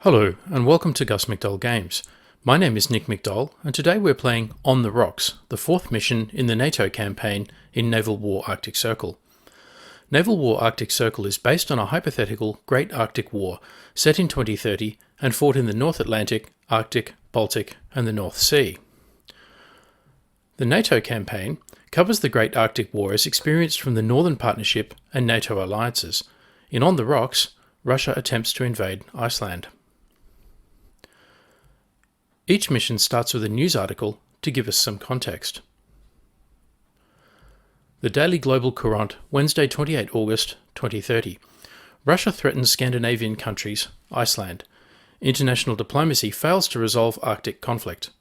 Hello and welcome to gusmcdollgames. My name is Nick McDowell and today we're playing On the Rocks, the fourth mission in the NATO campaign in Naval War Arctic Circle. Naval War Arctic Circle is based on a hypothetical Great Arctic War set in 2030 and fought in the North Atlantic, Arctic, Baltic and the North Sea. The NATO campaign covers the Great Arctic War as experienced from the Northern Partnership and NATO alliances. In On the Rocks, Russia attempts to invade Iceland. Each mission starts with a news article to give us some context. The Daily Global Courant, Wednesday 28 August 2030. Russia threatens Scandinavian countries, Iceland. International diplomacy fails to resolve Arctic conflict.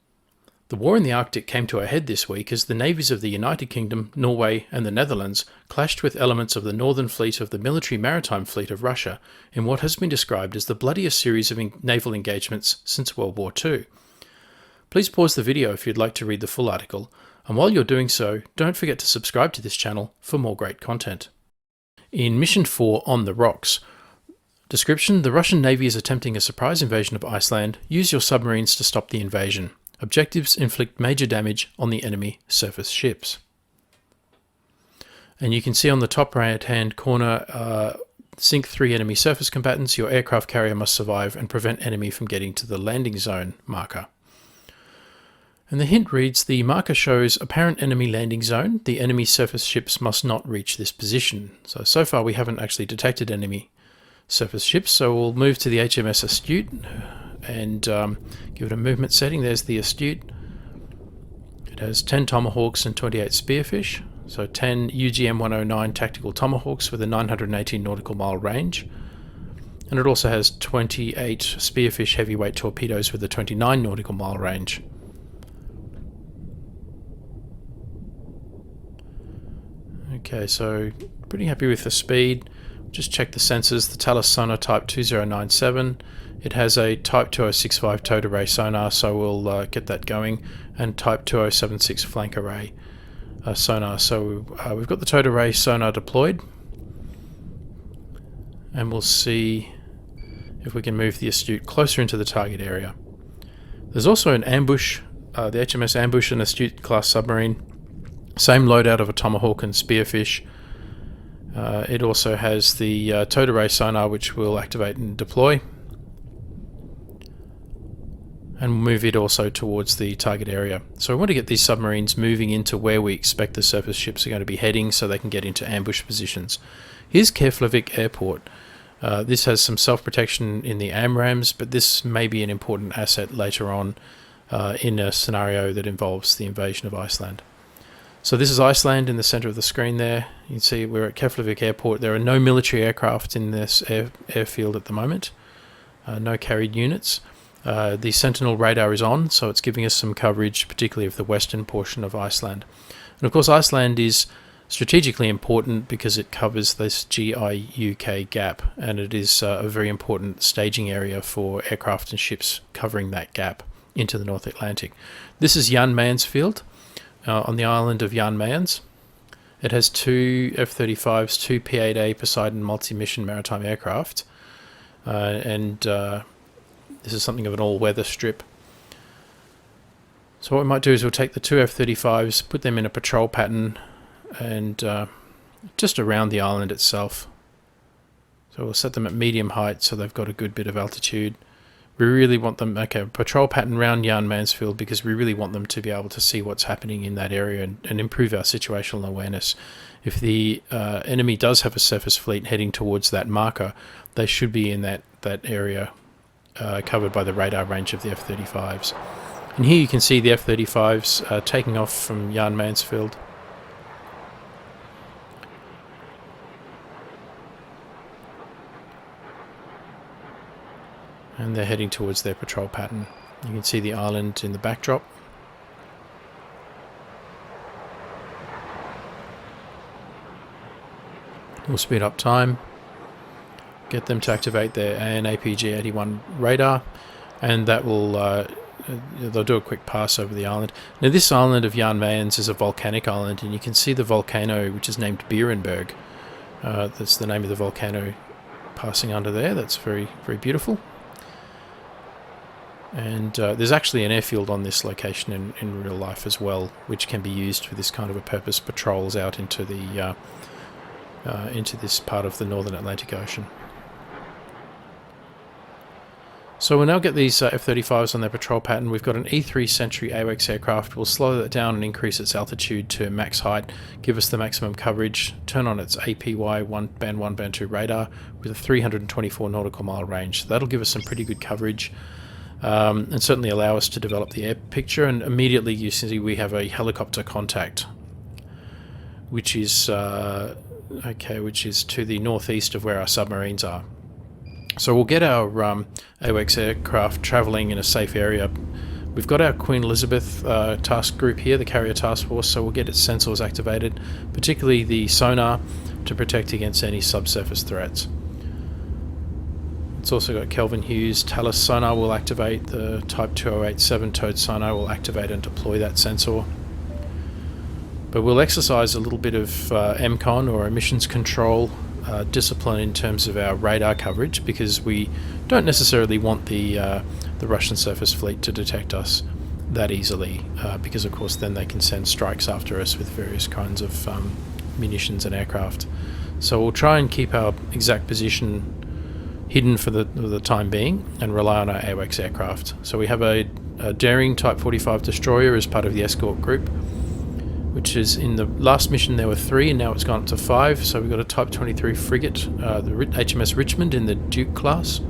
The war in the Arctic came to a head this week as the navies of the United Kingdom, Norway and the Netherlands clashed with elements of the Northern Fleet of the Military Maritime Fleet of Russia in what has been described as the bloodiest series of naval engagements since World War II. Please pause the video if you'd like to read the full article, and while you're doing so, don't forget to subscribe to this channel for more great content. In Mission 4 On the Rocks, description: the Russian Navy is attempting a surprise invasion of Iceland. Use your submarines to stop the invasion. Objectives: inflict major damage on the enemy surface ships. And you can see on the top right hand corner, sink 3 enemy surface combatants. Your aircraft carrier must survive and prevent enemy from getting to the landing zone marker. And the hint reads, the marker shows apparent enemy landing zone. The enemy surface ships must not reach this position. So far we haven't actually detected enemy surface ships, so we'll move to the HMS Astute and give it a movement setting. There's the Astute. It has 10 Tomahawks and 28 Spearfish, so 10 UGM-109 tactical Tomahawks with a 918 nautical mile range. And it also has 28 Spearfish heavyweight torpedoes with a 29 nautical mile range. Okay, so pretty happy with the speed. Just check the sensors. The Thales sonar type 2097. It has a type 2065 towed array sonar, so we'll get that going, and type 2076 flank array sonar. So we've got the towed array sonar deployed, and we'll see if we can move the Astute closer into the target area. There's also an ambush, the HMS Ambush, an Astute class submarine. Same loadout of a Tomahawk and Spearfish. It also has the towed array sonar, which we'll activate and deploy. And we'll move it also towards the target area. So we want to get these submarines moving into where we expect the surface ships are going to be heading so they can get into ambush positions. Here's Keflavik Airport. This has some self-protection in the AMRAAMs, but this may be an important asset later on in a scenario that involves the invasion of Iceland. So this is Iceland in the center of the screen there. You can see we're at Keflavik Airport. There are no military aircraft in this airfield at the moment. No carried units. The Sentinel radar is on, so it's giving us some coverage, particularly of the western portion of Iceland. And of course Iceland is strategically important because it covers this GI-UK gap, and it is a very important staging area for aircraft and ships covering that gap into the North Atlantic. This is Jan Mansfield. On the island of Jan Mayen. It has 2 F-35s, 2 P-8A Poseidon multi-mission maritime aircraft, and this is something of an all-weather strip. So what we might do is we'll take the 2 F-35s, put them in a patrol pattern, and just around the island itself. So we'll set them at medium height so they've got a good bit of altitude. We really want them, patrol pattern around Jan Mansfield, because we really want them to be able to see what's happening in that area and improve our situational awareness. If the enemy does have a surface fleet heading towards that marker, they should be in that area covered by the radar range of the F-35s. And here you can see the F-35s taking off from Jan Mansfield. And they're heading towards their patrol pattern. You can see the island in the backdrop. We'll speed up time, get them to activate their AN/APG-81 radar, and that will they'll do a quick pass over the island. Now this island of Jan Mayen is a volcanic island, and you can see the volcano which is named Beerenberg. That's the name of the volcano passing under there. That's very, very beautiful. And there's actually an airfield on this location in real life as well, which can be used for this kind of a purpose, patrols out into the into this part of the Northern Atlantic Ocean. So we'll now get these F-35s on their patrol pattern. We've got an E-3 Sentry AWACS aircraft. We'll slow that down and increase its altitude to max height, give us the maximum coverage, turn on its APY Band 1, Band 2 radar with a 324 nautical mile range. So that'll give us some pretty good coverage and certainly allow us to develop the air picture. And immediately you see we have a helicopter contact, which is which is to the northeast of where our submarines are. So we'll get our AWACS aircraft travelling in a safe area. We've got our Queen Elizabeth task group here, the Carrier Task Force, so we'll get its sensors activated, particularly the sonar, to protect against any subsurface threats. It's also got Kelvin Hughes Talus sonar will activate, the Type 2087 towed sonar will activate and deploy that sensor. But we'll exercise a little bit of MCON, or emissions control, discipline in terms of our radar coverage, because we don't necessarily want the Russian surface fleet to detect us that easily, because of course then they can send strikes after us with various kinds of munitions and aircraft. So we'll try and keep our exact position hidden for the time being and rely on our AWACS aircraft. So we have a Daring Type 45 destroyer as part of the escort group, which is, in the last mission there were 3 and now it's gone up to 5. So we've got a Type 23 frigate, the HMS Richmond in the Duke class.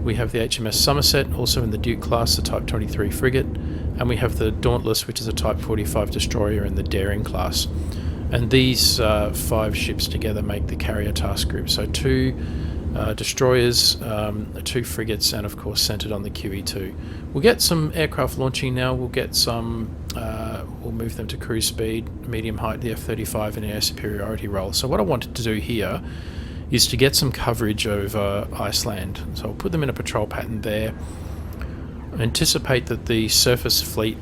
We have the HMS Somerset also in the Duke class, the Type 23 frigate, and we have the Dauntless, which is a Type 45 destroyer in the Daring class. And these 5 ships together make the Carrier Task Group. So 2 destroyers, 2 frigates, and of course centered on the QE2. We'll get some aircraft launching now. We'll get some, we'll move them to cruise speed, medium height, the F-35 in air superiority role. So what I wanted to do here is to get some coverage over Iceland. So I'll put them in a patrol pattern there. Anticipate that the surface fleet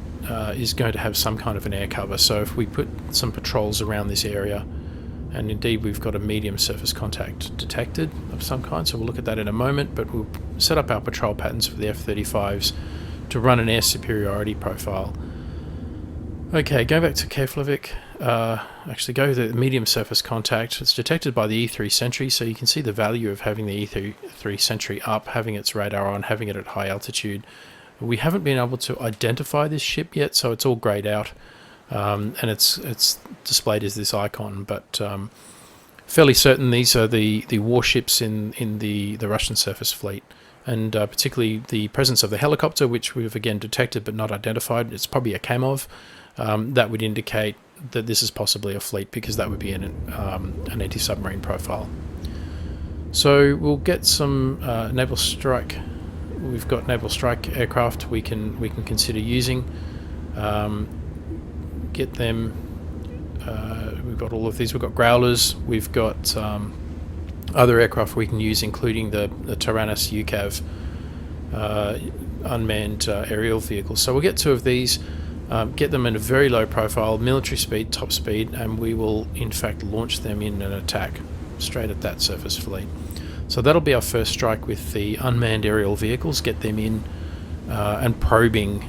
is going to have some kind of an air cover. So if we put some patrols around this area, and indeed we've got a medium surface contact detected of some kind, so we'll look at that in a moment, but we'll set up our patrol patterns for the F-35s to run an air superiority profile. Okay, going back to Keflavik, actually go to the medium surface contact. It's detected by the E-3 Sentry, so you can see the value of having the E-3 Sentry up, having its radar on, having it at high altitude. We haven't been able to identify this ship yet, so it's all greyed out. And it's displayed as this icon, but fairly certain these are the warships in the Russian surface fleet, and particularly the presence of the helicopter, which we've again detected but not identified. It's probably a Kamov. That would indicate that this is possibly a fleet, because that would be an anti-submarine profile. So we'll get some naval strike. We've got naval strike aircraft we can consider using. Get them. We've got all of these. We've got Growlers. We've got other aircraft we can use, including the Taranis UCAV unmanned aerial vehicles. So we'll get 2 of these, get them in a very low profile, military speed, top speed, and we will in fact launch them in an attack straight at that surface fleet. So that'll be our first strike with the unmanned aerial vehicles, get them in and probing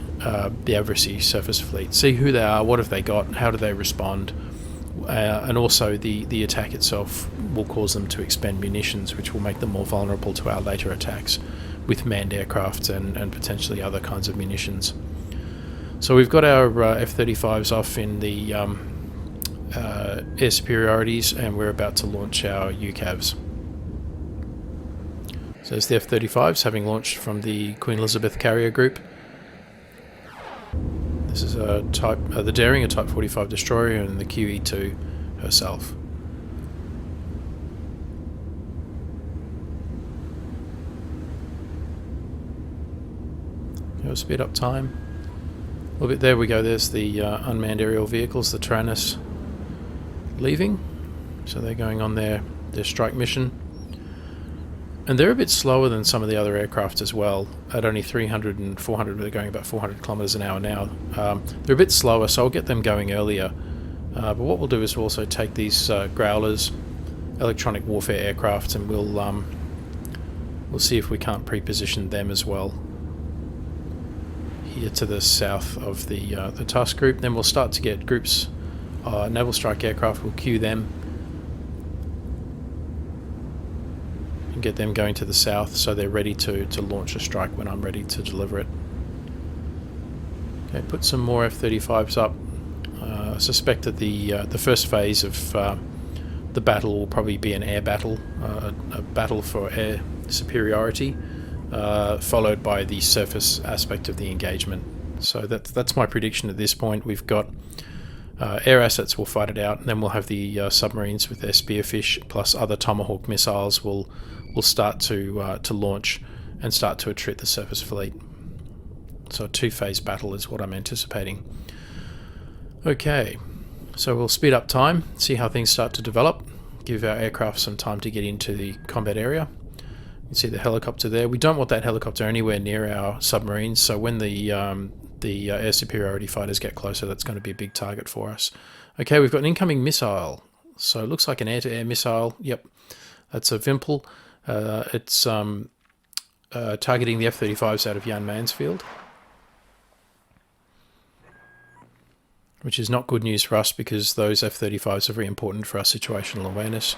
the adversary surface fleet, see who they are, what have they got, how do they respond, and also the attack itself will cause them to expend munitions, which will make them more vulnerable to our later attacks with manned aircraft and potentially other kinds of munitions. So we've got our F-35s off in the air superiorities, and we're about to launch our UCAVs. So there's the F-35s having launched from the Queen Elizabeth carrier group. This is a the Daring, a Type 45 destroyer, and the QE2 herself. Go speed up time. A little bit, there we go, there's the unmanned aerial vehicles, the Taranis leaving. So they're going on their strike mission. And they're a bit slower than some of the other aircraft as well. At only 300 and 400, they're going about 400 kilometers an hour now. They're a bit slower, so I'll get them going earlier. But what we'll do is we'll also take these Growlers, electronic warfare aircraft, and we'll see if we can't pre-position them as well. here to the south of the task group. Then we'll start to get groups, naval strike aircraft. We'll queue them and get them going to the south, so they're ready to launch a strike when I'm ready to deliver it. Okay, put some more F-35s up. I suspect that the first phase of the battle will probably be an air battle, a battle for air superiority, followed by the surface aspect of the engagement. So that's my prediction at this point. We've got air assets will fight it out, and then we'll have the submarines with their Spearfish plus other Tomahawk missiles will start to launch and start to attrit the surface fleet. So a two-phase battle is what I'm anticipating. Okay, so we'll speed up time, see how things start to develop, give our aircraft some time to get into the combat area. You can see the helicopter there. We don't want that helicopter anywhere near our submarines, so when the air superiority fighters get closer, that's going to be a big target for us. Okay, we've got an incoming missile. So it looks like an air-to-air missile. Yep, that's a Vimpel. It's targeting the F-35s out of Jan Mansfield, which is not good news for us because those F-35s are very important for our situational awareness.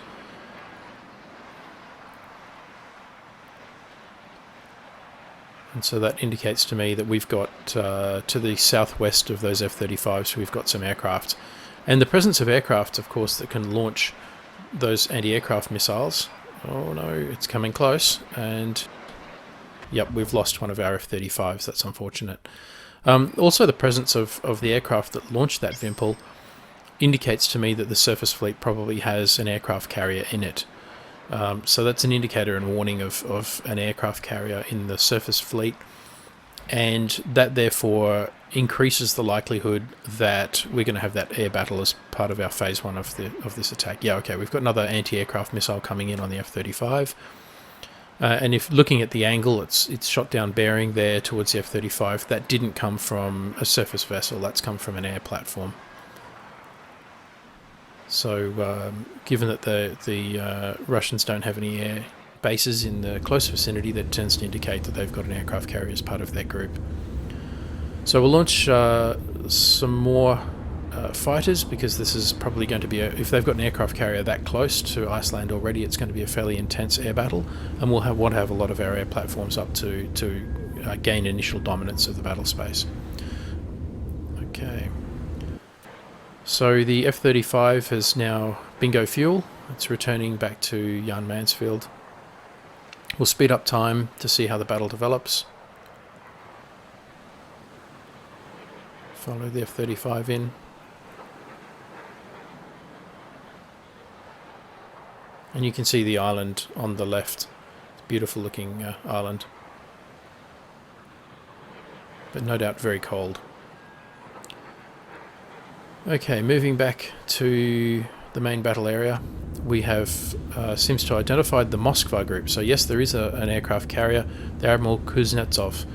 And so that indicates to me that we've got to the southwest of those F-35s, we've got some aircraft. And the presence of aircraft, of course, that can launch those anti-aircraft missiles. Oh no, it's coming close. And yep, we've lost one of our F-35s. That's unfortunate. Also, the presence of the aircraft that launched that Vimpel indicates to me that the surface fleet probably has an aircraft carrier in it. So that's an indicator and warning of an aircraft carrier in the surface fleet, and that therefore increases the likelihood that we're going to have that air battle as part of our phase one of this attack. Yeah, okay, we've got another anti-aircraft missile coming in on the F-35. And if looking at the angle, it's shot down bearing there towards the F-35. That didn't come from a surface vessel, that's come from an air platform. So given that the Russians don't have any air bases in the close vicinity, that tends to indicate that they've got an aircraft carrier as part of their group. So we'll launch some more fighters, because this is probably going to be if they've got an aircraft carrier that close to Iceland already, it's going to be a fairly intense air battle, and we'll want to have a lot of our air platforms up to gain initial dominance of the battle space. Okay, so the F-35 has now bingo fuel. It's returning back to Jan Mansfield. We'll speed up time to see how the battle develops. Follow the F-35 in. And you can see the island on the left. Beautiful looking island. But no doubt very cold. Okay, moving back to the main battle area. We have seems to identified the Moskva group. So yes, there is an aircraft carrier, the Admiral Kuznetsov,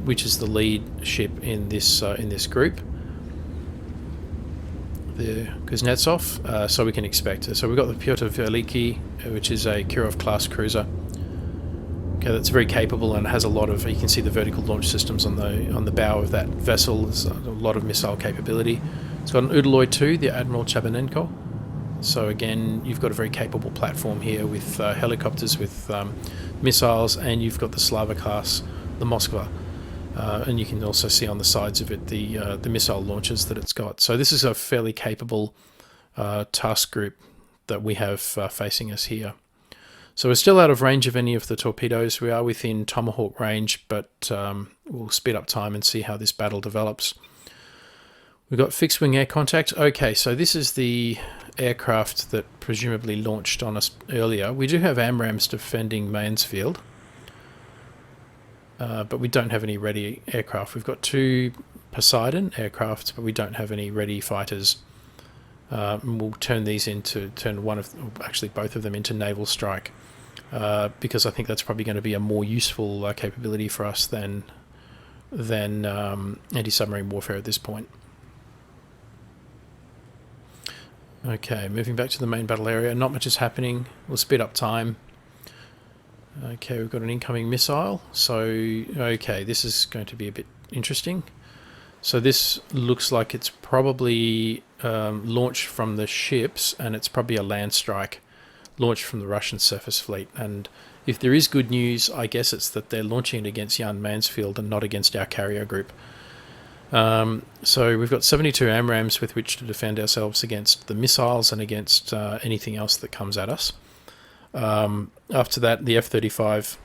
which is the lead ship in this group. The Kuznetsov, so we can expect. So we've got the Pyotr Veliki, which is a Kirov-class cruiser. Okay, that's very capable and has a lot of. You can see the vertical launch systems on the bow of that vessel. There's a lot of missile capability. It's got an Udaloy 2, the Admiral Chabanenko. So again, you've got a very capable platform here with helicopters, with missiles, and you've got the Slava class, the Moskva. And you can also see on the sides of it the missile launchers that it's got. So this is a fairly capable task group that we have facing us here. So we're still out of range of any of the torpedoes. We are within Tomahawk range, but we'll speed up time and see how this battle develops. We've got fixed wing air contact. Okay, so this is the aircraft that presumably launched on us earlier. We do have AMRAAMs defending Mansfield. But we don't have any ready aircraft. We've got 2 Poseidon aircraft, but we don't have any ready fighters. And we'll turn both of them into naval strike, because I think that's probably going to be a more useful capability for us than anti-submarine warfare at this point. Okay, moving back to the main battle area. Not much is happening. We'll speed up time. Okay, we've got an incoming missile. So, okay, this is going to be a bit interesting. So this looks like it's probably launched from the ships, and it's probably a land strike launched from the Russian surface fleet. And if there is good news, I guess it's that they're launching it against Jan Mansfield and not against our carrier group. So we've got 72 AMRAAMs with which to defend ourselves against the missiles and against anything else that comes at us. After that, the F-35,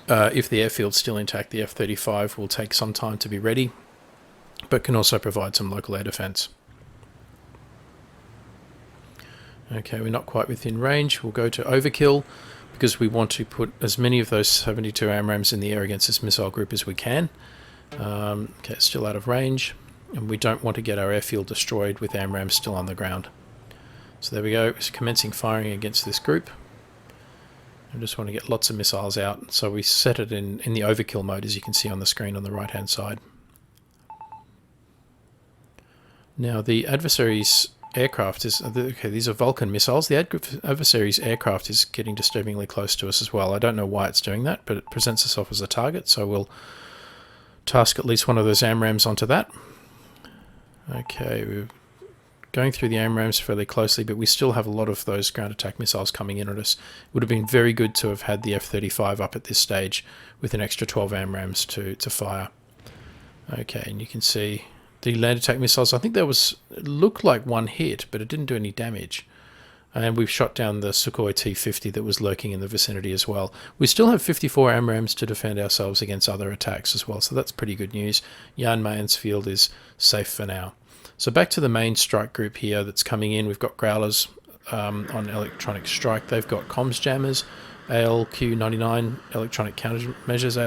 if the airfield's still intact, the F-35 will take some time to be ready, but can also provide some local air defence. Okay, we're not quite within range. We'll go to overkill because we want to put as many of those 72 AMRAAMs in the air against this missile group as we can. Okay, it's still out of range, and we don't want to get our airfield destroyed with AMRAAMs still on the ground. So there we go, it's commencing firing against this group. I just want to get lots of missiles out, so we set it in the overkill mode, as you can see on the screen on the right hand side. Now the adversary's aircraft is, okay, these are Vulcan missiles. The adversary's aircraft is getting disturbingly close to us as well. I don't know why it's doing that, but it presents itself as a target, so we'll task at least one of those AMRAAMs onto that. Okay, we're going through the AMRAAMs fairly closely, but we still have a lot of those ground attack missiles coming in at us. It would have been very good to have had the F-35 up at this stage with an extra 12 AMRAAMs to fire. Okay, and you can see the land attack missiles. I think there was, it looked like one hit, but it didn't do any damage. And we've shot down the Sukhoi T-50 that was lurking in the vicinity as well. We still have 54 AMRAAMs to defend ourselves against other attacks as well, so that's pretty good news. Jan Mansfield is safe for now. So back to the main strike group here that's coming in. We've got Growlers on electronic strike. They've got comms jammers, ALQ-99 electronic countermeasures,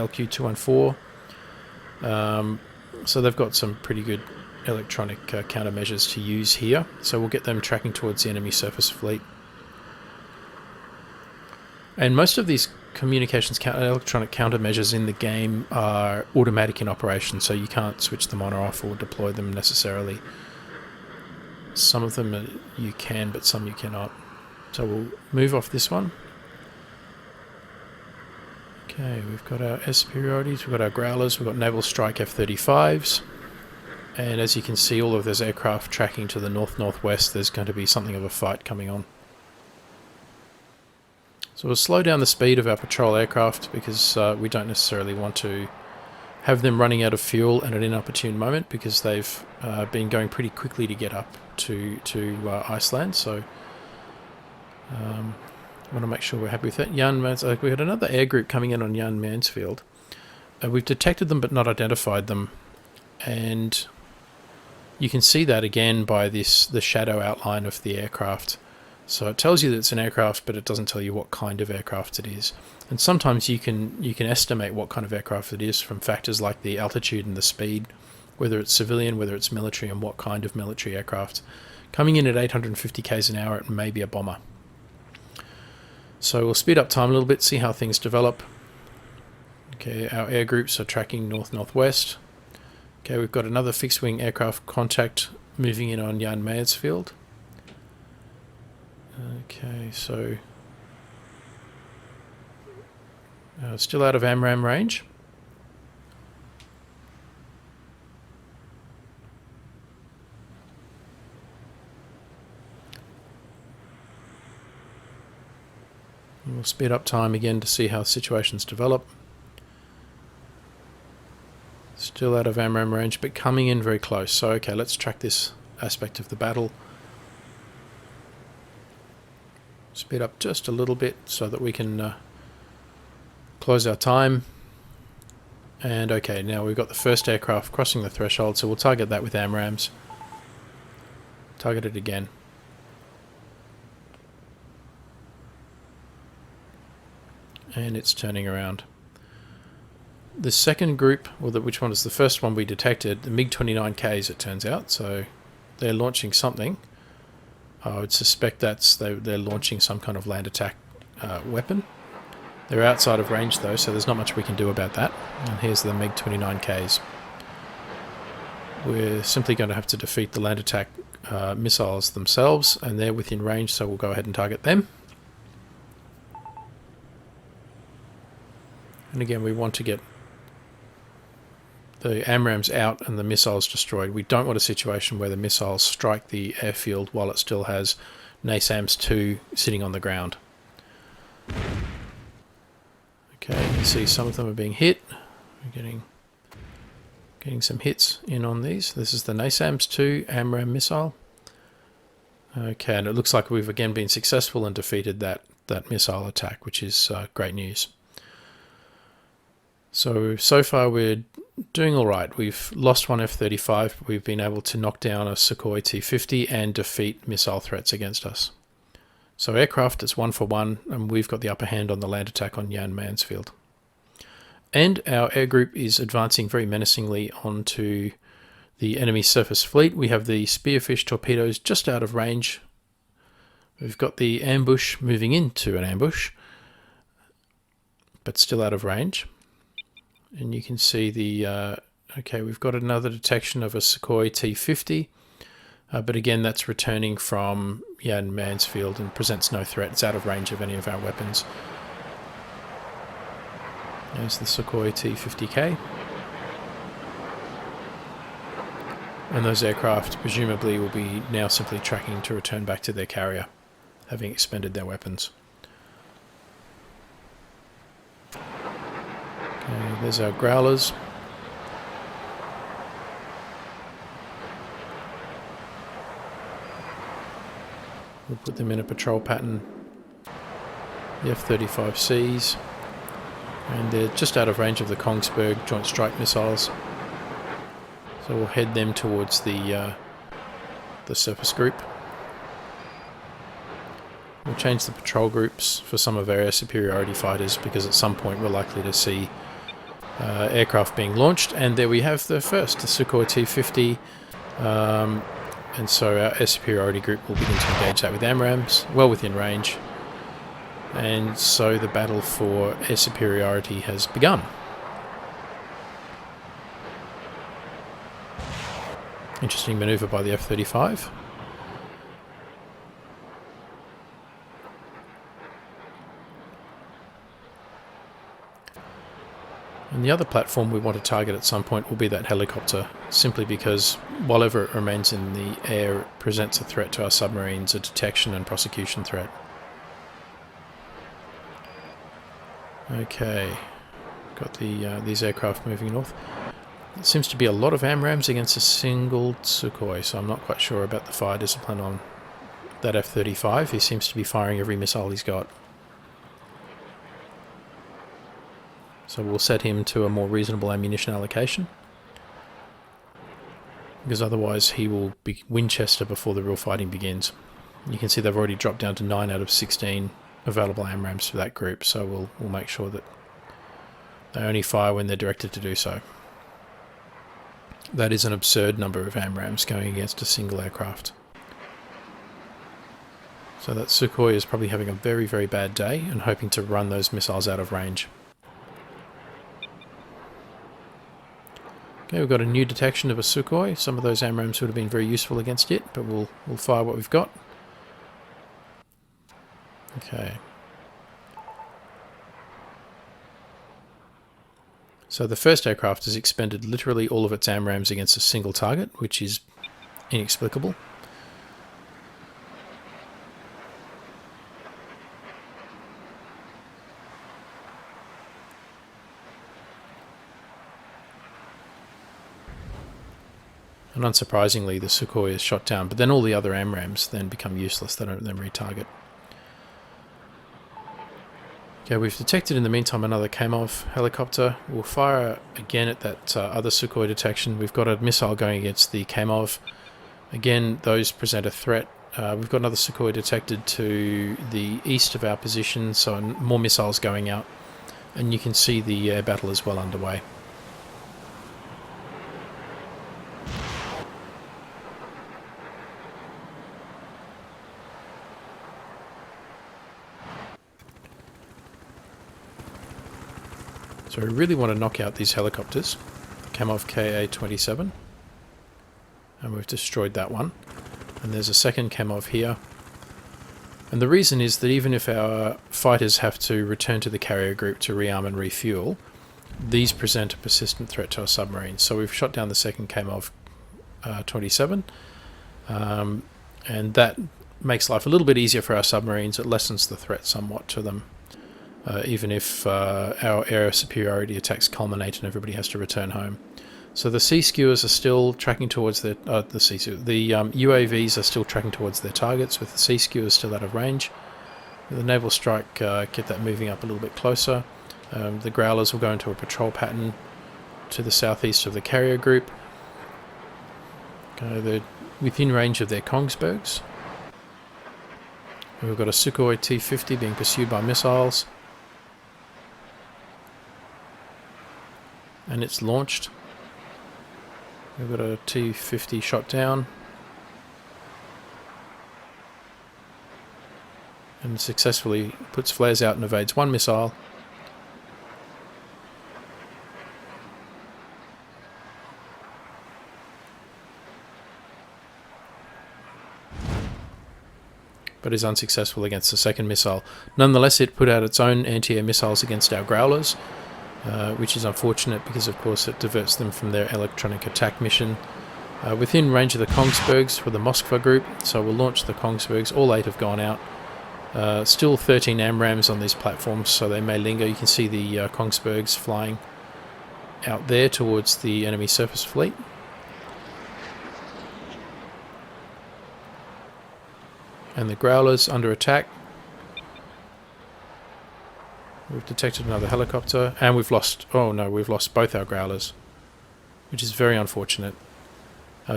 ALQ-214. So they've got some pretty good electronic countermeasures to use here. So we'll get them tracking towards the enemy surface fleet. And most of these communications electronic countermeasures in the game are automatic in operation, so you can't switch them on or off or deploy them necessarily. Some of them you can, but some you cannot. So we'll move off this one. Okay, we've got our S superiorities, we've got our Growlers, we've got Naval Strike F-35s. And as you can see, all of those aircraft tracking to the north-northwest, there's going to be something of a fight coming on. So we'll slow down the speed of our patrol aircraft because we don't necessarily want to have them running out of fuel at an inopportune moment, because they've been going pretty quickly to get up to Iceland. So I want to make sure we're happy with that. We had another air group coming in on Jan Mansfield. We've detected them but not identified them, and you can see that again by the shadow outline of the aircraft. So it tells you that it's an aircraft, but it doesn't tell you what kind of aircraft it is. And sometimes you can estimate what kind of aircraft it is from factors like the altitude and the speed, whether it's civilian, whether it's military, and what kind of military aircraft. Coming in at 850 k's an hour, it may be a bomber. So we'll speed up time a little bit, see how things develop. Okay, our air groups are tracking north-northwest. Okay, we've got another fixed-wing aircraft contact moving in on Jan Mansfield. Okay, so still out of AMRAAM range. We'll speed up time again to see how situations develop. Still out of AMRAAM range, but coming in very close. So okay, let's track this aspect of the battle. Speed up just a little bit so that we can close our time. And okay, now we've got the first aircraft crossing the threshold, so we'll target that with AMRAAMs. Target it again. And it's turning around. The second group, which one is the first one we detected, the MiG-29Ks it turns out, so they're launching something. I would suspect they're launching some kind of land attack weapon. They're outside of range though, so there's not much we can do about that. And here's the MiG-29Ks. We're simply going to have to defeat the land attack missiles themselves, and they're within range, so we'll go ahead and target them. And again, we want to get the AMRAAMs out and the missiles destroyed. We don't want a situation where the missiles strike the airfield while it still has NASAMS 2 sitting on the ground. Okay, you can see some of them are being hit. We're getting some hits in on these. This is the NASAMS 2 AMRAAM missile. Okay, and it looks like we've again been successful and defeated that missile attack, which is great news. So far we're doing all right. We've lost one F-35, but we've been able to knock down a Sukhoi T-50 and defeat missile threats against us. So aircraft, it's 1 for 1, and we've got the upper hand on the land attack on Jan Mansfield. And our air group is advancing very menacingly onto the enemy surface fleet. We have the Spearfish torpedoes just out of range. We've got the ambush moving into an ambush, but still out of range. And you can see the, okay, we've got another detection of a Sukhoi T-50, but again, that's returning from Jan Mansfield and presents no threat. It's out of range of any of our weapons. There's the Sukhoi T-50K. And those aircraft presumably will be now simply tracking to return back to their carrier, having expended their weapons. Okay, there's our growlers. We'll put them in a patrol pattern. The F-35Cs. And they're just out of range of the Kongsberg Joint Strike Missiles. So we'll head them towards the surface group. We'll change the patrol groups for some of our air superiority fighters, because at some point we're likely to see aircraft being launched. And there we have the first, the Sukhoi T-50. And so our air superiority group will begin to engage that with AMRAAMs, well within range. And so the battle for air superiority has begun. Interesting manoeuvre by the F-35. And the other platform we want to target at some point will be that helicopter, simply because while ever it remains in the air, it presents a threat to our submarines, a detection and prosecution threat. Okay, got these aircraft moving north. It seems to be a lot of AMRAAMs against a single Sukhoi, so I'm not quite sure about the fire discipline on that F-35. He seems to be firing every missile he's got. So we'll set him to a more reasonable ammunition allocation, because otherwise he will be Winchester before the real fighting begins. You can see they've already dropped down to 9 out of 16 available AMRAAMs for that group, so we'll make sure that they only fire when they're directed to do so. That is an absurd number of AMRAAMs going against a single aircraft. So that Sukhoi is probably having a very, very bad day and hoping to run those missiles out of range. Okay, we've got a new detection of a Sukhoi. Some of those AMRAAMs would have been very useful against it, but we'll fire what we've got. Okay. So the first aircraft has expended literally all of its AMRAAMs against a single target, which is inexplicable. And unsurprisingly, the Sukhoi is shot down, but then all the other AMRAAMs then become useless. They don't then retarget. Okay, we've detected in the meantime another Kamov helicopter. We'll fire again at that other Sukhoi detection. We've got a missile going against the Kamov. Again, those present a threat. We've got another Sukhoi detected to the east of our position, so more missiles going out. And you can see the air battle is well underway. So we really want to knock out these helicopters. Kamov Ka-27. And we've destroyed that one. And there's a second Kamov here. And the reason is that even if our fighters have to return to the carrier group to rearm and refuel, these present a persistent threat to our submarines. So we've shot down the second Kamov 27, and that makes life a little bit easier for our submarines. It lessens the threat somewhat to them, even if our air superiority attacks culminate and everybody has to return home. So the sea skewers are still tracking towards the UAVs are still tracking towards their targets, with the sea skewers still out of range. The naval strike get that moving up a little bit closer. The growlers will go into a patrol pattern to the southeast of the carrier group. They're within range of their Kongsbergs. We've got a Sukhoi T-50 being pursued by missiles, and it's launched. We've got a T-50 shot down and successfully puts flares out and evades one missile. But is unsuccessful against the second missile. Nonetheless, it put out its own anti-air missiles against our growlers, which is unfortunate because, of course, it diverts them from their electronic attack mission. Within range of the Kongsbergs for the Moskva group, so we'll launch the Kongsbergs. All 8 have gone out. Still 13 AMRAAMs on these platforms, so they may linger. You can see the Kongsbergs flying out there towards the enemy surface fleet. And the growlers under attack. We've detected another helicopter, and we've lost both our growlers, which is very unfortunate.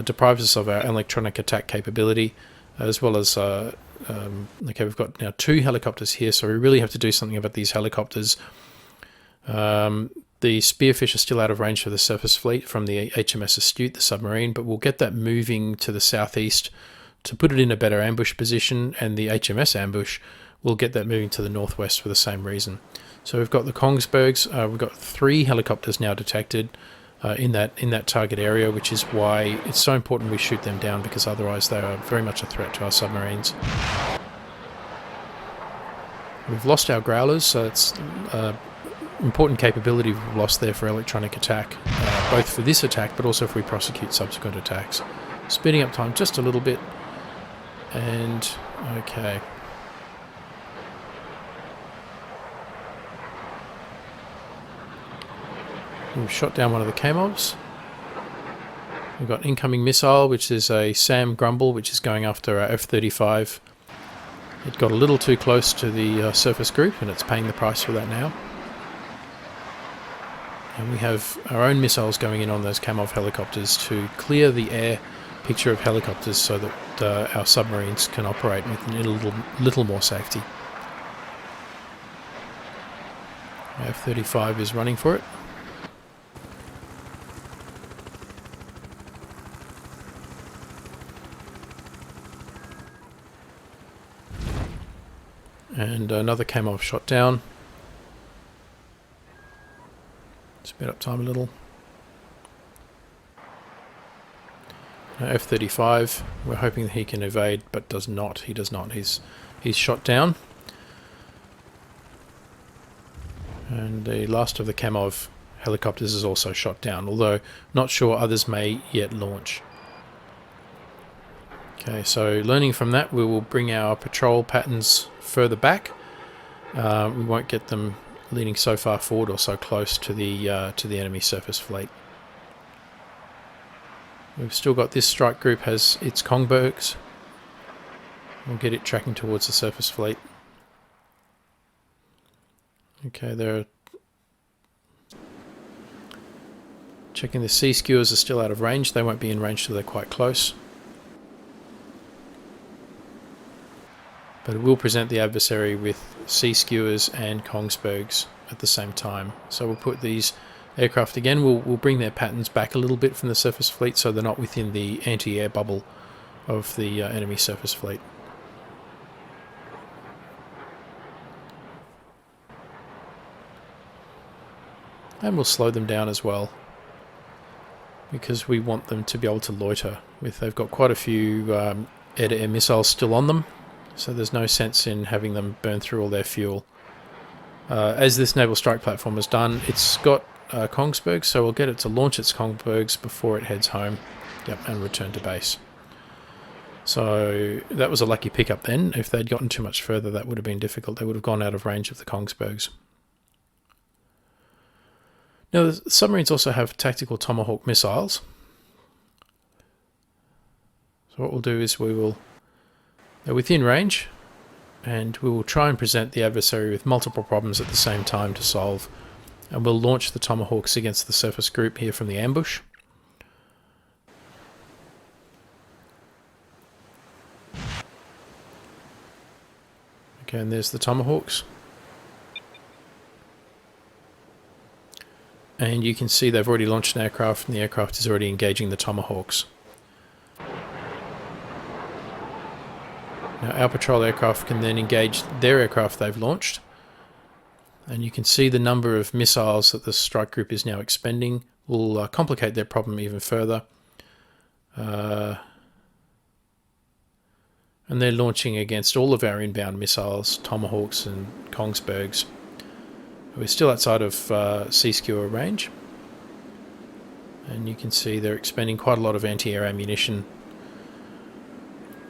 Deprives us of our electronic attack capability, as well as okay, we've got now 2 helicopters here, so we really have to do something about these helicopters. The Spearfish are still out of range for the surface fleet from the HMS Astute, the submarine, but we'll get that moving to the southeast to put it in a better ambush position, and the HMS Ambush will get that moving to the northwest for the same reason. So we've got the Kongsbergs. We've got 3 helicopters now detected in that target area, which is why it's so important we shoot them down, because otherwise they are very much a threat to our submarines. We've lost our growlers, so it's important capability we've lost there for electronic attack, both for this attack but also if we prosecute subsequent attacks. Speeding up time just a little bit, and okay. We've shot down one of the Kamovs. We've got incoming missile, which is a SAM Grumble, which is going after our F-35. It got a little too close to the surface group, and it's paying the price for that now. And we have our own missiles going in on those Kamov helicopters to clear the air picture of helicopters so that our submarines can operate with a little more safety. F-35 is running for it. And another Kamov shot down. Speed up time a little. F-35, we're hoping that he can evade, but does not. He does not. He's shot down. And the last of the Kamov helicopters is also shot down, although not sure others may yet launch. Okay, so learning from that, we will bring our patrol patterns further back. We won't get them leaning so far forward or so close to the enemy surface fleet. We've still got this strike group has its Kongsbergs. We'll get it tracking towards the surface fleet. Okay, they're checking the sea skewers are still out of range. They won't be in range till they're quite close. But it will present the adversary with sea skewers and Kongsbergs at the same time. So we'll put these aircraft again. We'll bring their patterns back a little bit from the surface fleet so they're not within the anti-air bubble of the enemy surface fleet. And we'll slow them down as well, because we want them to be able to loiter. They've got quite a few air-to-air missiles still on them, so there's no sense in having them burn through all their fuel. As this naval strike platform is done, it's got Kongsberg, so we'll get it to launch its Kongsbergs before it heads home. Yep, and return to base. So that was a lucky pickup then. If they'd gotten too much further, that would have been difficult. They would have gone out of range of the Kongsbergs. Now, the submarines also have tactical Tomahawk missiles. So what we'll do is they're within range, and we will try and present the adversary with multiple problems at the same time to solve. And we'll launch the Tomahawks against the surface group here from the ambush. Okay, and there's the Tomahawks. And you can see they've already launched an aircraft, and the aircraft is already engaging the Tomahawks. Now our patrol aircraft can then engage their aircraft they've launched. And you can see the number of missiles that the strike group is now expending will complicate their problem even further. And they're launching against all of our inbound missiles, Tomahawks and Kongsbergs. We're still outside of sea skewer range. And you can see they're expending quite a lot of anti-air ammunition,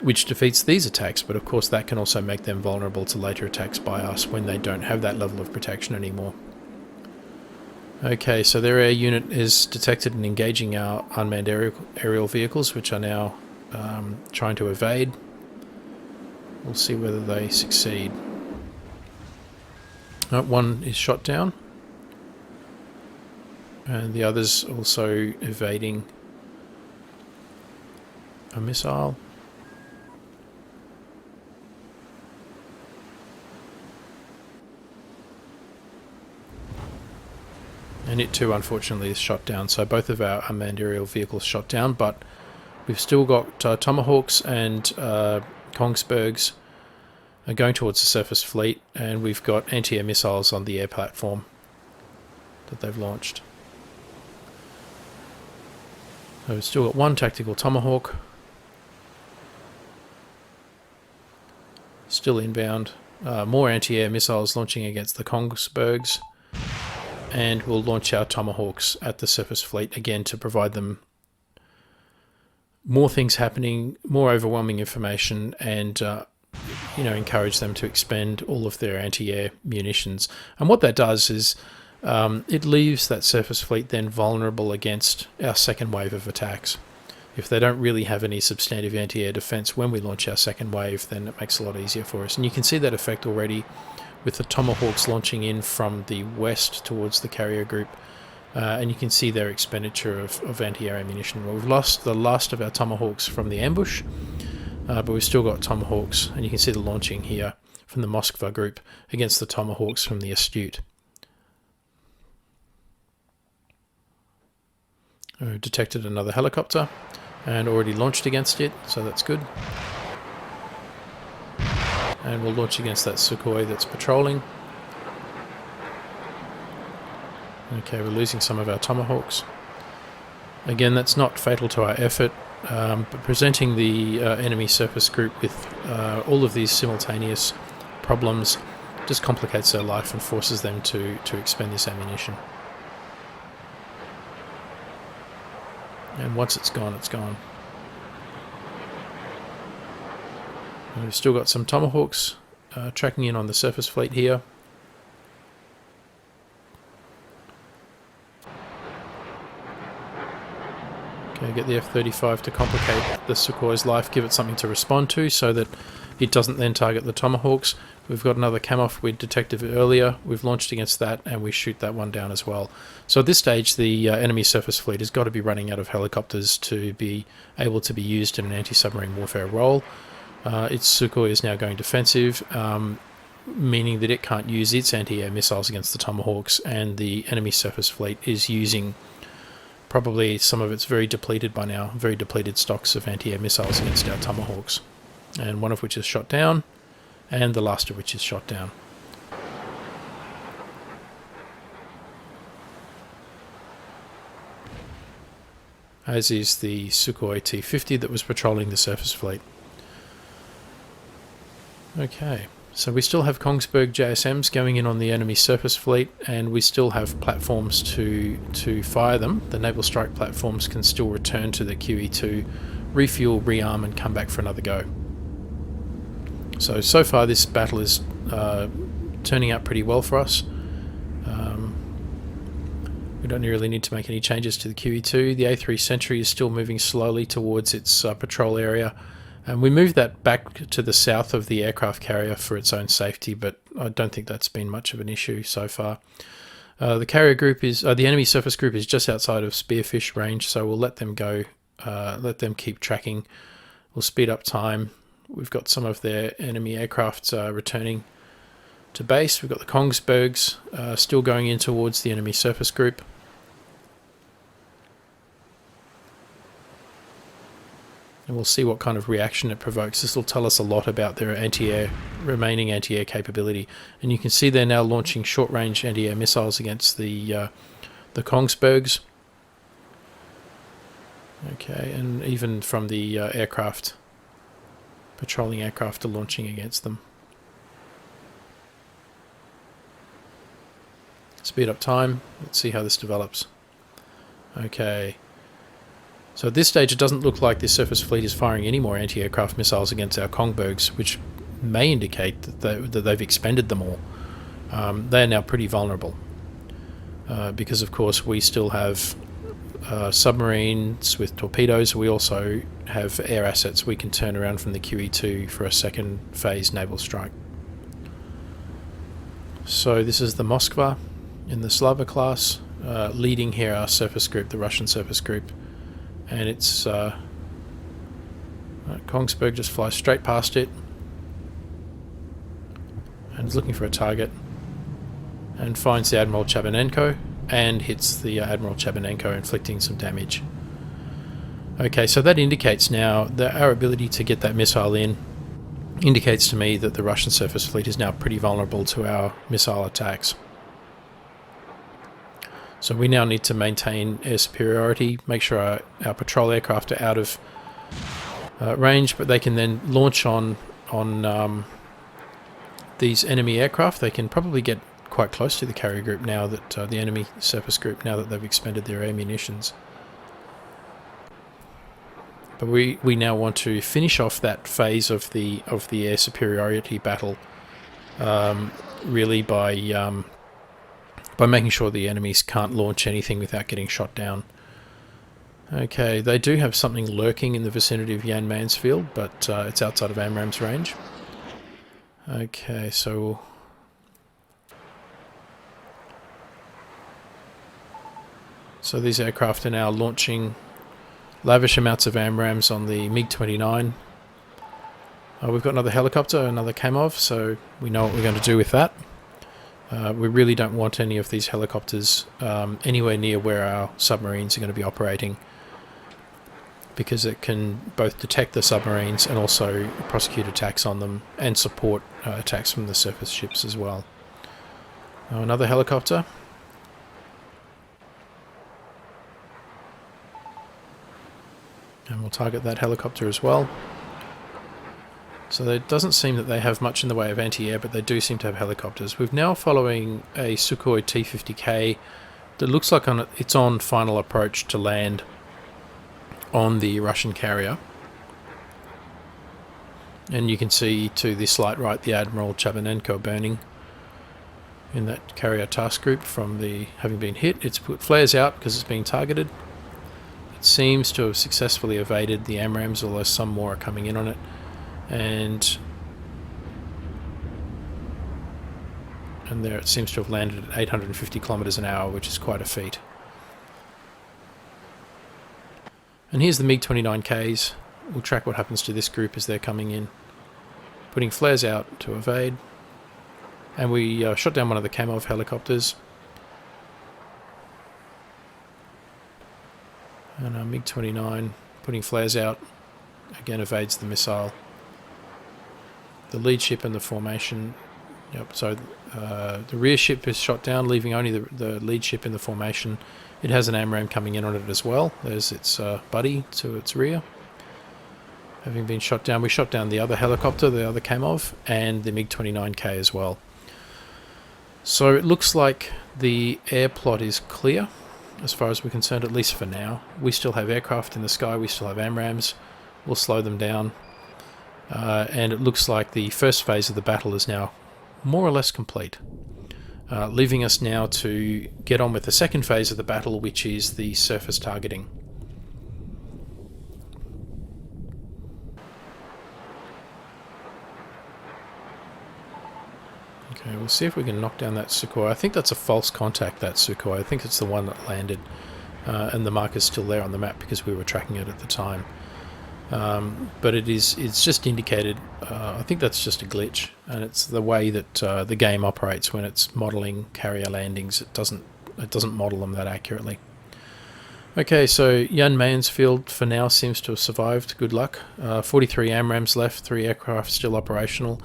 which defeats these attacks, but of course that can also make them vulnerable to later attacks by us when they don't have that level of protection anymore. Okay, so their air unit is detected and engaging our unmanned aerial vehicles, which are now trying to evade. We'll see whether they succeed. One is shot down, and the other's also evading a missile. And it too, unfortunately, is shot down. So both of our unmanned aerial vehicles shot down, but we've still got Tomahawks and Kongsbergs going towards the surface fleet, and we've got anti-air missiles on the air platform that they've launched. So we've still got one tactical Tomahawk, still inbound. More anti-air missiles launching against the Kongsbergs, and we'll launch our Tomahawks at the surface fleet again to provide them more things happening, more overwhelming information, and encourage them to expend all of their anti-air munitions. And what that does is it leaves that surface fleet then vulnerable against our second wave of attacks. If they don't really have any substantive anti-air defense when we launch our second wave, then it makes it a lot easier for us. And you can see that effect already with the Tomahawks launching in from the west towards the carrier group. And you can see their expenditure of anti-air ammunition. Well, we've lost the last of our Tomahawks from the ambush, but we've still got Tomahawks, and you can see the launching here from the Moskva group against the Tomahawks from the Astute. We've detected another helicopter and already launched against it, so that's good. And we'll launch against that Sukhoi that's patrolling. Okay, we're losing some of our Tomahawks. Again, that's not fatal to our effort, but presenting the enemy surface group with all of these simultaneous problems just complicates their life and forces them to expend this ammunition. And once it's gone, it's gone. And we've still got some Tomahawks tracking in on the surface fleet here. Okay, get the F-35 to complicate the Sukhoi's life, give it something to respond to so that it doesn't then target the Tomahawks. We've got another Kamoff we detected earlier. We've launched against that, and we shoot that one down as well. So at this stage, the enemy surface fleet has got to be running out of helicopters to be able to be used in an anti-submarine warfare role. Its Sukhoi is now going defensive, meaning that it can't use its anti-air missiles against the Tomahawks, and the enemy surface fleet is using probably some of its very depleted by now, very depleted stocks of anti-air missiles against our Tomahawks. And one of which is shot down, and the last of which is shot down. As is the Sukhoi T-50 that was patrolling the surface fleet. Okay, so we still have Kongsberg JSMs going in on the enemy surface fleet, and we still have platforms to fire them. The naval strike platforms can still return to the QE2, refuel, rearm, and come back for another go. So far this battle is turning out pretty well for us. We don't really need to make any changes to the QE2. The A3 Sentry is still moving slowly towards its patrol area. And we moved that back to the south of the aircraft carrier for its own safety, but I don't think that's been much of an issue so far. The carrier group is the enemy surface group is just outside of spearfish range, so we'll let them go, let them keep tracking. We'll speed up time. We've got some of their enemy aircraft returning to base. We've got the Kongsbergs still going in towards the enemy surface group. And we'll see what kind of reaction it provokes. This will tell us a lot about their remaining anti-air capability. And you can see they're now launching short-range anti-air missiles against the Kongsbergs. Okay, and even from the aircraft, patrolling aircraft are launching against them. Speed up time. Let's see how this develops. Okay. So at this stage, it doesn't look like this surface fleet is firing any more anti-aircraft missiles against our Kongsbergs, which may indicate that they've expended them all. They are now pretty vulnerable because, of course, we still have submarines with torpedoes. We also have air assets we can turn around from the QE2 for a second phase naval strike. So this is the Moskva in the Slava class, leading here our surface group, the Russian surface group. And it's Kongsberg just flies straight past it and is looking for a target and finds the Admiral Chabanenko and hits the Admiral Chabanenko, inflicting some damage. Okay, so that indicates now that our ability to get that missile in indicates to me that the Russian surface fleet is now pretty vulnerable to our missile attacks. So we now need to maintain air superiority, make sure our patrol aircraft are out of range, but they can then launch on these enemy aircraft. They can probably get quite close to the carrier group now that the enemy surface group, now that they've expended their air munitions. But we now want to finish off that phase of the air superiority battle, really by making sure the enemies can't launch anything without getting shot down. Okay, they do have something lurking in the vicinity of Jan Mansfield, but it's outside of AMRAAM's range. Okay, so these aircraft are now launching lavish amounts of AMRAAMs on the MiG-29. We've got another helicopter, another Kamov, so we know what we're going to do with that. We really don't want any of these helicopters anywhere near where our submarines are going to be operating, because it can both detect the submarines and also prosecute attacks on them and support attacks from the surface ships as well. Another helicopter. And we'll target that helicopter as well. So it doesn't seem that they have much in the way of anti-air, but they do seem to have helicopters. We're now following a Sukhoi T-50K that looks like it's on final approach to land on the Russian carrier. And you can see to the slight right the Admiral Chabanenko burning in that carrier task group from the having been hit. It's put flares out because it's being targeted. It seems to have successfully evaded the AMRAAMs, although some more are coming in on it. And there it seems to have landed at 850 kilometers an hour, which is quite a feat. And here's the MiG-29Ks. We'll track what happens to this group as they're coming in. Putting flares out to evade. And we shot down one of the Kamov helicopters. And our MiG-29 putting flares out, again evades the missile. The lead ship in the formation, yep, so the rear ship is shot down, leaving only the lead ship in the formation. It has an AMRAAM coming in on it as well. There's its buddy to its rear. having been shot down. We shot down the other helicopter, the other Kamov, and the MiG-29K as well. So it looks like the air plot is clear as far as we're concerned, at least for now. We still have aircraft in the sky, we still have AMRAAMs. We'll slow them down. And it looks like the first phase of the battle is now more or less complete. Leaving us now to get on with the second phase of the battle, which is the surface targeting. Okay, we'll see if we can knock down that Sukhoi. I think that's a false contact, that Sukhoi. I think it's the one that landed, and the marker's still there on the map because we were tracking it at the time. But it's just indicated. I think that's just a glitch, and it's the way that the game operates when it's modelling carrier landings. It doesn't model them that accurately. Okay, so Jan Mansfield for now seems to have survived. Good luck. 43 AMRAAMs left, 3 aircraft still operational.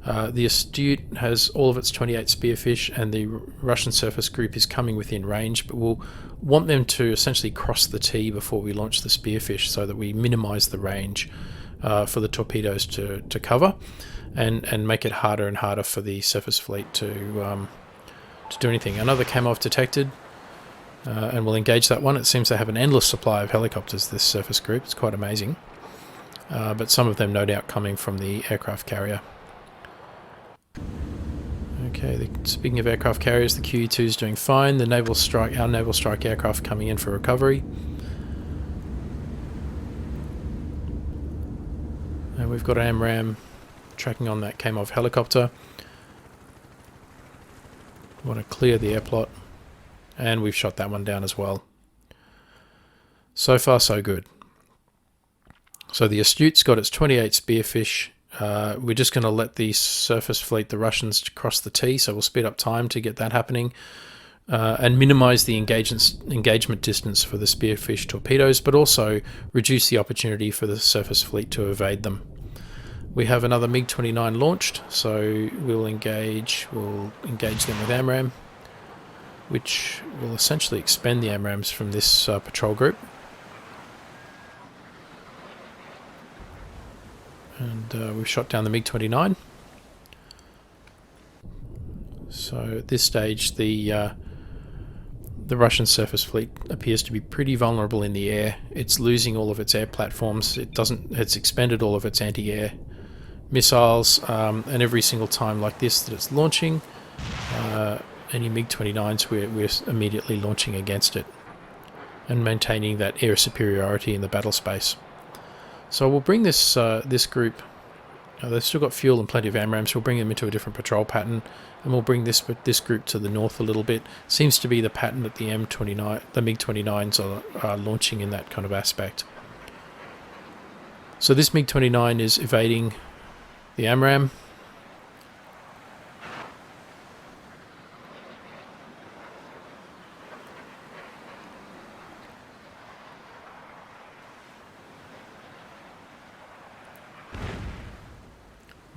The Astute has all of its 28 Spearfish, and the Russian surface group is coming within range, but we'll want them to essentially cross the T before we launch the Spearfish so that we minimise the range for the torpedoes to cover, and make it harder and harder for the surface fleet to do anything. Another Kamov detected, and we'll engage that one. It seems they have an endless supply of helicopters, this surface group. It's quite amazing, but some of them no doubt coming from the aircraft carrier. Okay, speaking of aircraft carriers, the QE2 is doing fine. The our naval strike aircraft coming in for recovery. And we've got an AMRAAM tracking on that Kamov helicopter. We want to clear the air plot. And we've shot that one down as well. So far, so good. So the Astute's got its 28 Spearfish. We're just going to let the surface fleet, the Russians, cross the T, so we'll speed up time to get that happening, and minimise the engagement distance for the Spearfish torpedoes, but also reduce the opportunity for the surface fleet to evade them. We have another MiG-29 launched, so we'll engage them with AMRAAM, which will essentially expend the AMRAAMs from this patrol group. And we've shot down the MiG-29. So at this stage, the Russian surface fleet appears to be pretty vulnerable in the air. It's losing all of its air platforms. It's expended all of its anti-air missiles, and every single time like this that it's launching, any MiG-29s, we're immediately launching against it and maintaining that air superiority in the battle space. So we'll bring this group. They've still got fuel and plenty of AMRAAMs, so we'll bring them into a different patrol pattern, and we'll bring this group to the north a little bit. Seems to be the pattern that the MiG-29s are launching in that kind of aspect. So this MiG-29 is evading the AMRAAM.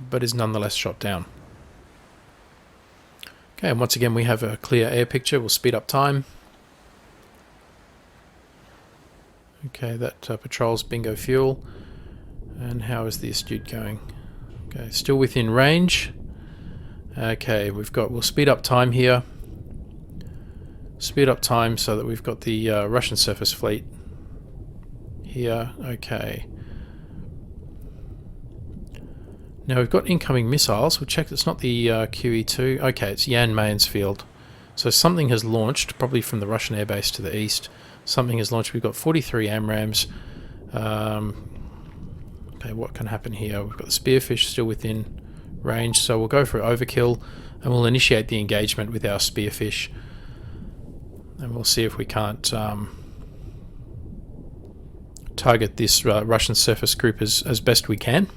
But is nonetheless shot down. Okay, and once again we have a clear air picture. We'll speed up time. Okay, that patrols bingo fuel. And how is the Astute going? Okay, still within range. Okay, we'll speed up time here. Speed up time so that we've got the Russian surface fleet here. Okay. Now we've got incoming missiles. We'll check it's not the QE2. Okay, it's Jan Mansfield. So something has launched, probably from the Russian airbase to the east. Something has launched. We've got 43 AMRAAMs. Okay, what can happen here? We've got the Spearfish still within range, so we'll go for overkill, and we'll initiate the engagement with our Spearfish. And we'll see if we can't target this Russian surface group as best we can.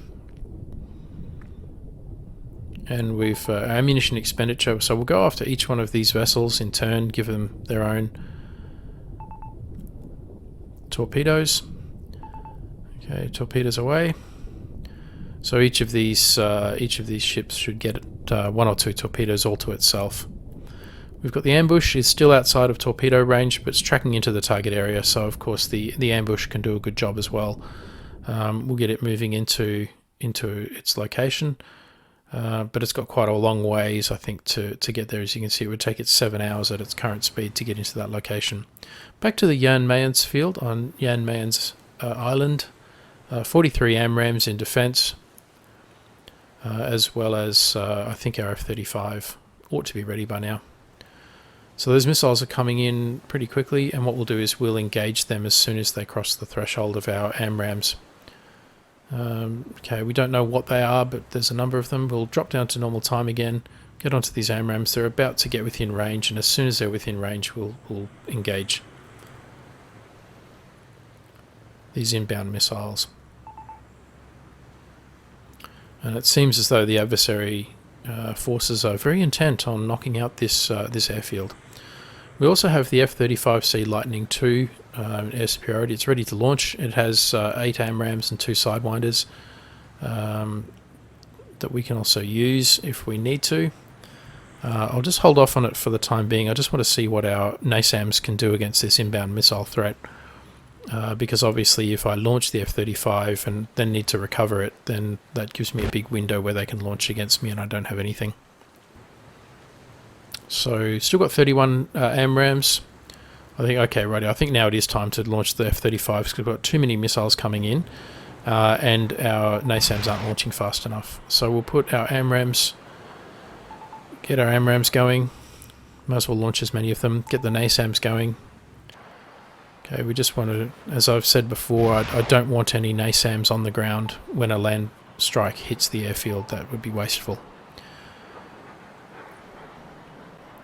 And we've ammunition expenditure, so we'll go after each one of these vessels in turn, give them their own torpedoes. Okay, torpedoes away. So each of these ships should get 1 or 2 torpedoes all to itself. We've got the ambush. It's still outside of torpedo range, but it's tracking into the target area, so of course the ambush can do a good job as well. we'll get it moving into its location. But it's got quite a long ways, I think, to get there. As you can see, it would take it 7 hours at its current speed to get into that location. Back to the Jan Mayen's field on Jan Mayen's Island. 43 AMRAAMs in defence, as well as I think our F-35 ought to be ready by now. So those missiles are coming in pretty quickly, and what we'll do is we'll engage them as soon as they cross the threshold of our AMRAAMs. Okay, we don't know what they are, but there's a number of them. We'll drop down to normal time again, get onto these AMRAAMs. They're about to get within range, and as soon as they're within range, we'll engage these inbound missiles. And it seems as though the adversary forces are very intent on knocking out this airfield. We also have the F-35C Lightning II air superiority. It's ready to launch. It has 8 AMRAAMs and 2 Sidewinders that we can also use if we need to. I'll just hold off on it for the time being. I just want to see what our NASAMs can do against this inbound missile threat. Because obviously if I launch the F-35 and then need to recover it, then that gives me a big window where they can launch against me and I don't have anything. So still got 31 AMRAAMs. I think, okay, right, I think now it is time to launch the F-35 because we've got too many missiles coming in and our NASAMs aren't launching fast enough. So we'll put our AMRAAMs, get our AMRAAMs going. Might as well launch as many of them, get the NASAMs going. Okay, we just want to, as I've said before, I don't want any NASAMs on the ground when a land strike hits the airfield. That would be wasteful.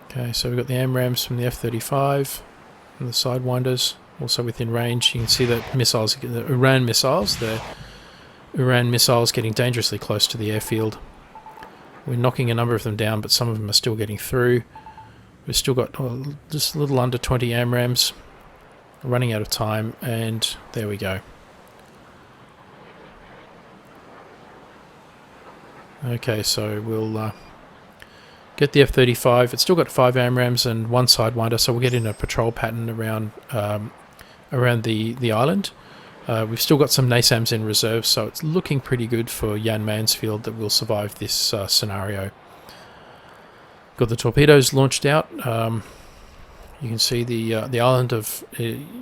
Okay, so we've got the AMRAAMs from the F-35 and the Sidewinders also within range. You can see that missiles, the Iran missiles getting dangerously close to the airfield. We're knocking a number of them down, but some of them are still getting through. We've still got just a little under 20 AMRAAMs. Running out of time, and there we go. Okay, so we'll get the F-35. It's still got 5 AMRAAMs and 1 Sidewinder, so we'll get in a patrol pattern around the island. We've still got some NASAMs in reserve, so it's looking pretty good for Jan Mayen's field that we'll survive this scenario. Got the torpedoes launched out. You can see the island of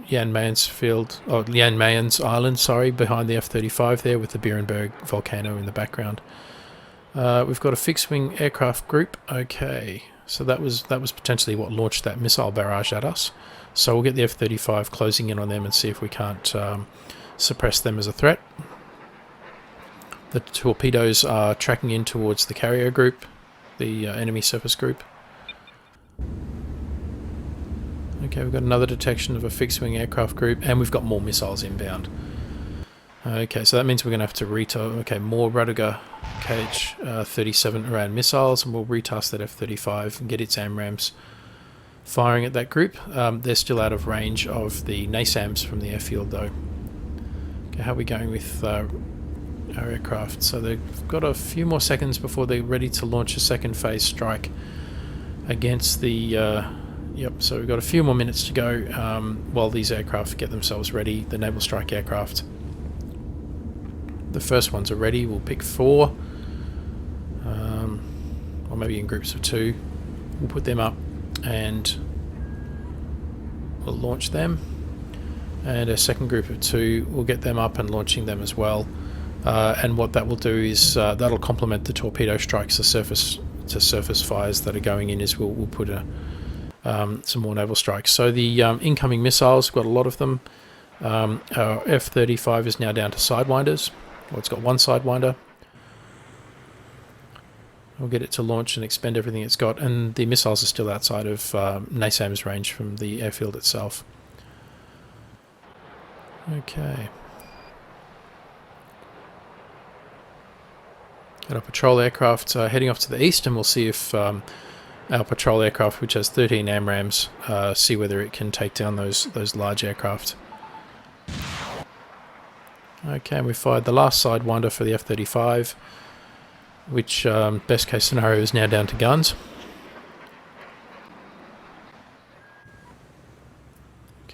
Jan Mayen's field, or Jan Mayen's island, sorry, behind the F-35 there with the Beerenberg volcano in the background. We've got a fixed-wing aircraft group. Okay, so that was potentially what launched that missile barrage at us. So we'll get the F-35 closing in on them and see if we can't suppress them as a threat. The torpedoes are tracking in towards the carrier group, the enemy surface group. Okay, we've got another detection of a fixed-wing aircraft group, and we've got more missiles inbound. Okay, so that means we're going to have to retask. Okay, more Raduga KH-37 Iran missiles, and we'll retask that F-35 and get its AMRAAMs firing at that group. They're still out of range of the NASAMs from the airfield, though. Okay, how are we going with our aircraft? So they've got a few more seconds before they're ready to launch a second phase strike against the... Yep, so we've got a few more minutes to go while these aircraft get themselves ready, the naval strike aircraft. The first ones are ready. We'll pick 4, or maybe in groups of 2. We'll put them up and we'll launch them. And a second group of 2, we'll get them up and launching them as well. And what that will do is that'll complement the torpedo strikes, the surface fires that are going in. Is we'll put some more naval strikes. So the incoming missiles, we've got a lot of them. Our F-35 is now down to Sidewinders. Well, it's got 1 Sidewinder. We'll get it to launch and expend everything it's got, and the missiles are still outside of NASAM's range from the airfield itself. Okay. Got our patrol aircraft heading off to the east, and we'll see if our patrol aircraft, which has 13 AMRAAMs, see whether it can take down those large aircraft. Okay, and we fired the last Sidewinder for the F-35, which best case scenario is now down to guns.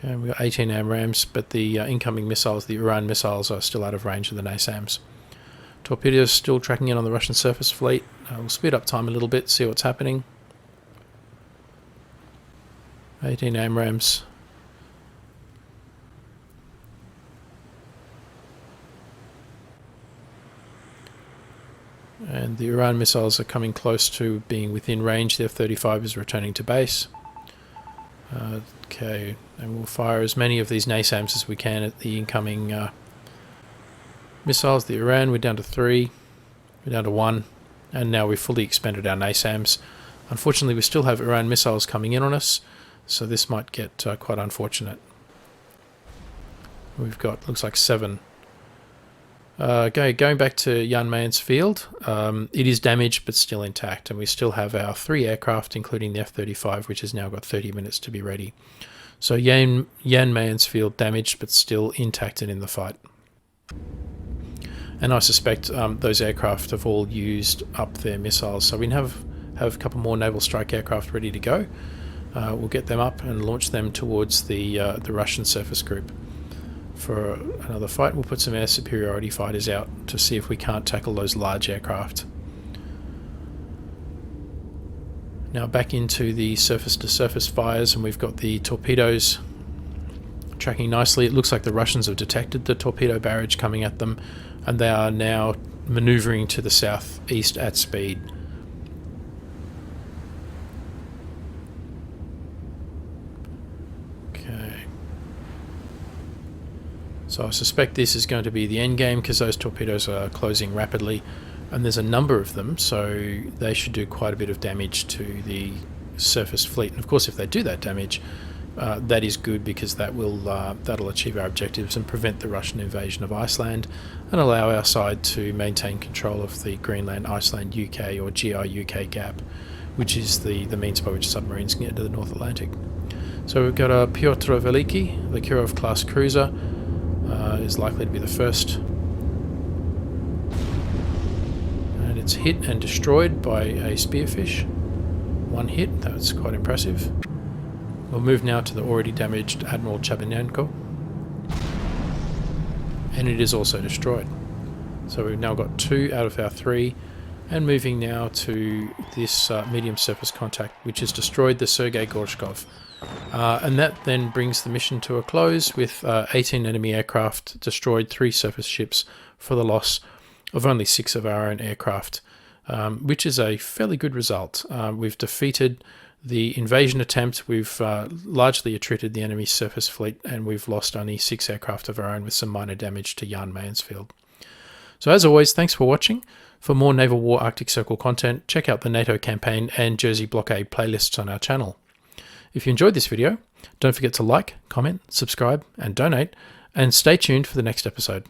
Okay, we've got 18 AMRAAMs, but the incoming missiles, the Uran missiles, are still out of range of the NASAMs. Torpedoes still tracking in on the Russian surface fleet. We'll speed up time a little bit, see what's happening. 18 AMRAAMs. And the Uran missiles are coming close to being within range. The F-35 is returning to base. Okay, and we'll fire as many of these NASAMs as we can at the incoming missiles. The Iran, we're down to 3, we're down to 1, and now we've fully expended our NASAMs. Unfortunately, we still have Iran missiles coming in on us, so this might get quite unfortunate. We've got, looks like 7. Going back to Jan Mayen's field, it is damaged but still intact, and we still have our 3 aircraft, including the F-35, which has now got 30 minutes to be ready. So Jan Mayen's field damaged but still intact and in the fight. And I suspect those aircraft have all used up their missiles, so we have a couple more naval strike aircraft ready to go. We'll get them up and launch them towards the Russian surface group. For another fight, we'll put some air superiority fighters out to see if we can't tackle those large aircraft. Now back into the surface-to-surface fires, and we've got the torpedoes tracking nicely. It looks like the Russians have detected the torpedo barrage coming at them, and they are now maneuvering to the southeast at speed. So I suspect this is going to be the end game because those torpedoes are closing rapidly, and there's a number of them, so they should do quite a bit of damage to the surface fleet. And of course, if they do that damage, that is good because that'll achieve our objectives and prevent the Russian invasion of Iceland and allow our side to maintain control of the Greenland, Iceland, UK or GI-UK gap, which is the means by which submarines can get to the North Atlantic. So we've got a Pyotr Veliki, the Kirov-class cruiser, is likely to be the first. And it's hit and destroyed by a spearfish. 1 hit, that's quite impressive. We'll move now to the already damaged Admiral Chabinenko. And it is also destroyed. So we've now got 2 out of our 3. And moving now to this medium surface contact, which has destroyed the Sergei Gorshkov. And that then brings the mission to a close with 18 enemy aircraft destroyed, 3 surface ships for the loss of only 6 of our own aircraft, which is a fairly good result. We've defeated the invasion attempt, we've largely attrited the enemy surface fleet, and we've lost only 6 aircraft of our own with some minor damage to Jan Mayen's field. So as always, thanks for watching. For more Naval War Arctic Circle content, check out the NATO campaign and Jersey blockade playlists on our channel. If you enjoyed this video, don't forget to like, comment, subscribe, and donate, and stay tuned for the next episode.